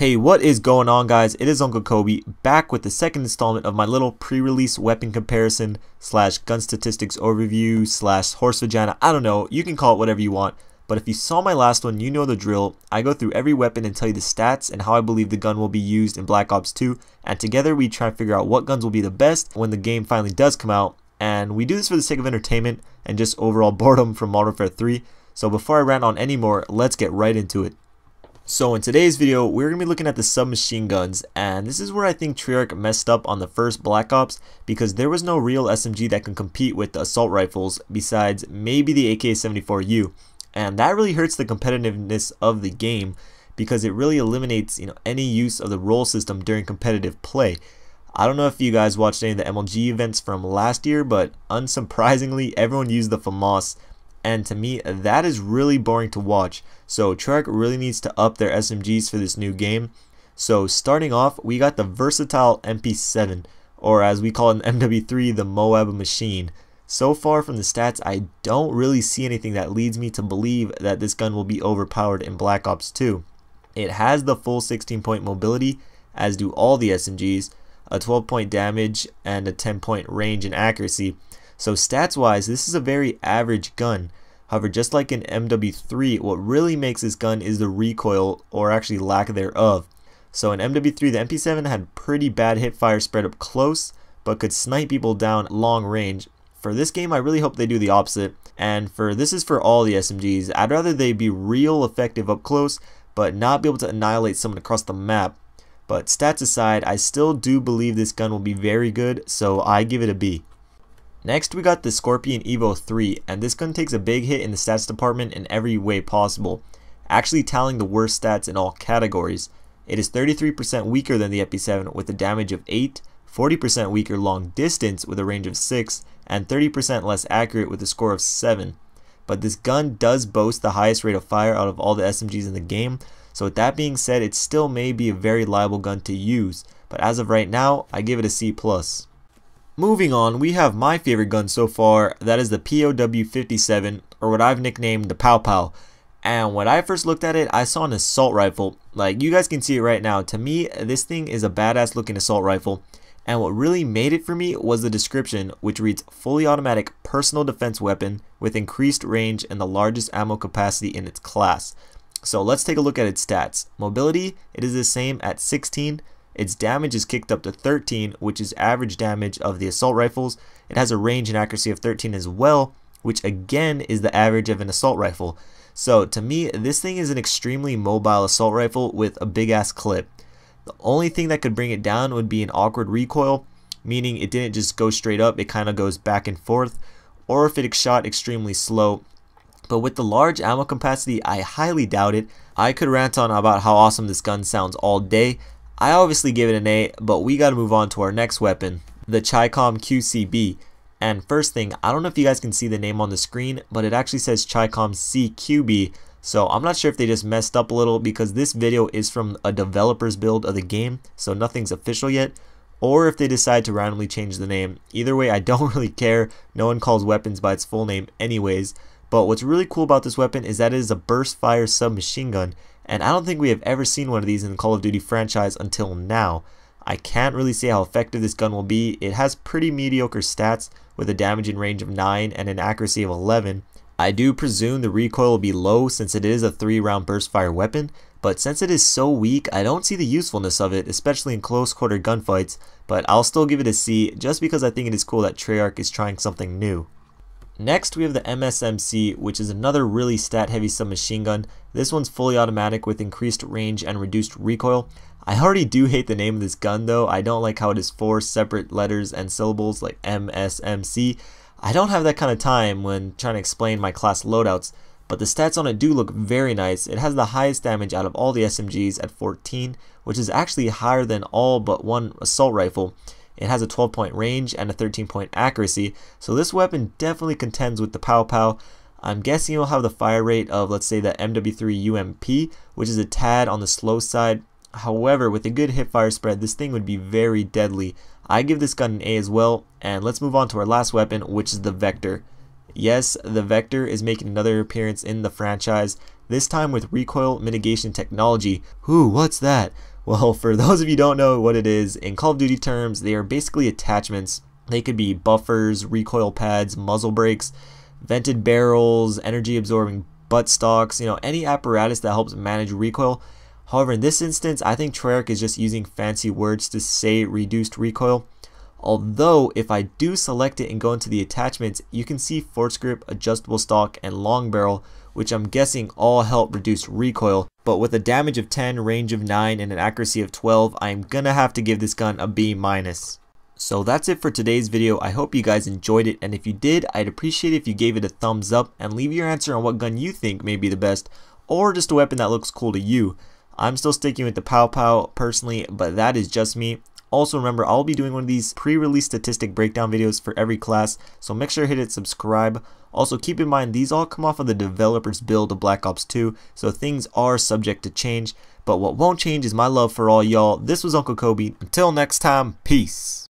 Hey, what is going on, guys? It is Uncle Kobe back with the second installment of my little pre-release weapon comparison slash gun statistics overview slash horse vagina. I don't know, you can call it whatever you want, but if you saw my last one, you know the drill. I go through every weapon and tell you the stats and how I believe the gun will be used in Black Ops 2, and together we try to figure out what guns will be the best when the game finally does come out. And we do this for the sake of entertainment and just overall boredom from Modern Warfare 3. So before I rant on anymore, let's get right into it. So in today's video, we're going to be looking at the submachine guns, and this is where I think Treyarch messed up on the first Black Ops, because there was no real SMG that can compete with the assault rifles besides maybe the AK-74U, and that really hurts the competitiveness of the game because it really eliminates any use of the roll system during competitive play. I don't know if you guys watched any of the MLG events from last year, but unsurprisingly everyone used the FAMAS. And to me, that is really boring to watch. So Treyarch really needs to up their SMGs for this new game. So starting off, we got the versatile MP7, or as we call it in MW3, the Moab machine. So far from the stats, I don't really see anything that leads me to believe that this gun will be overpowered in Black Ops 2. It has the full 16-point mobility, as do all the SMGs, a 12-point damage, and a 10-point range and accuracy. So stats wise, this is a very average gun. However, just like in MW3, what really makes this gun is the recoil, or actually lack thereof. So in MW3, the MP7 had pretty bad hip fire spread up close, but could snipe people down long range. For this game, I really hope they do the opposite, and this is for all the SMGs. I'd rather they be real effective up close, but not be able to annihilate someone across the map. But stats aside, I still do believe this gun will be very good, so I give it a B. Next, we got the Scorpion Evo 3, and this gun takes a big hit in the stats department in every way possible, actually tallying the worst stats in all categories. It is 33% weaker than the MP7 with a damage of 8, 40% weaker long distance with a range of 6, and 30% less accurate with a score of 7. But this gun does boast the highest rate of fire out of all the SMGs in the game, so with that being said, it still may be a very liable gun to use, but as of right now, I give it a C+. Moving on, we have my favorite gun so far, that is the POW57, or what I've nicknamed the Pow Pow. And when I first looked at it, I saw an assault rifle. Like, you guys can see it right now. To me, this thing is a badass looking assault rifle. And what really made it for me was the description, which reads fully automatic personal defense weapon with increased range and the largest ammo capacity in its class. So let's take a look at its stats. Mobility, it is the same at 16. Its damage is kicked up to 13, which is average damage of the assault rifles. It has a range and accuracy of 13 as well, which again is the average of an assault rifle. So to me, this thing is an extremely mobile assault rifle with a big ass clip. The only thing that could bring it down would be an awkward recoil, meaning it didn't just go straight up, it kind of goes back and forth, or if it shot extremely slow. But with the large ammo capacity, I highly doubt it. I could rant on about how awesome this gun sounds all day. I obviously give it an A, but we gotta move on to our next weapon, the Chicom QCB. And first thing, I don't know if you guys can see the name on the screen, but it actually says Chicom CQB. So I'm not sure if they just messed up a little, because this video is from a developer's build of the game, so nothing's official yet, or if they decide to randomly change the name. Either way, I don't really care. No one calls weapons by its full name anyways. But what's really cool about this weapon is that it is a burst fire submachine gun, and I don't think we have ever seen one of these in the Call of Duty franchise until now. I can't really say how effective this gun will be. It has pretty mediocre stats with a damage and range of 9 and an accuracy of 11. I do presume the recoil will be low since it is a 3-round burst fire weapon, but since it is so weak, I don't see the usefulness of it, especially in close quarter gunfights, but I'll still give it a C just because I think it is cool that Treyarch is trying something new. Next, we have the MSMC, which is another really stat-heavy submachine gun. This one's fully automatic with increased range and reduced recoil. I already do hate the name of this gun though. I don't like how it is 4 separate letters and syllables like MSMC. I don't have that kind of time when trying to explain my class loadouts, but the stats on it do look very nice. It has the highest damage out of all the SMGs at 14, which is actually higher than all but one assault rifle. It has a 12-point range and a 13-point accuracy, so this weapon definitely contends with the Pow Pow. I'm guessing it will have the fire rate of, let's say, the MW3 UMP, which is a tad on the slow side. However, with a good hip fire spread, this thing would be very deadly. I give this gun an A as well, and let's move on to our last weapon, which is the Vector. Yes, the Vector is making another appearance in the franchise, this time with recoil mitigation technology. Ooh, what's that? Well, for those of you who don't know what it is, in Call of Duty terms, they are basically attachments. They could be buffers, recoil pads, muzzle brakes, vented barrels, energy absorbing buttstocks, any apparatus that helps manage recoil. However, in this instance, I think Treyarch is just using fancy words to say reduced recoil. Although, if I do select it and go into the attachments, you can see force grip, adjustable stock, and long barrel, which I'm guessing all help reduce recoil. But with a damage of 10, range of 9, and an accuracy of 12, I'm gonna have to give this gun a B-. So that's it for today's video. I hope you guys enjoyed it, and if you did, I'd appreciate it if you gave it a thumbs up and leave your answer on what gun you think may be the best, or just a weapon that looks cool to you. I'm still sticking with the Pow Pow personally, but that is just me. Also remember, I'll be doing one of these pre-release statistic breakdown videos for every class, so make sure to hit subscribe. Also keep in mind, these all come off of the developer's build of Black Ops 2, so things are subject to change. But what won't change is my love for all y'all. This was Uncle Kobe. Until next time, peace.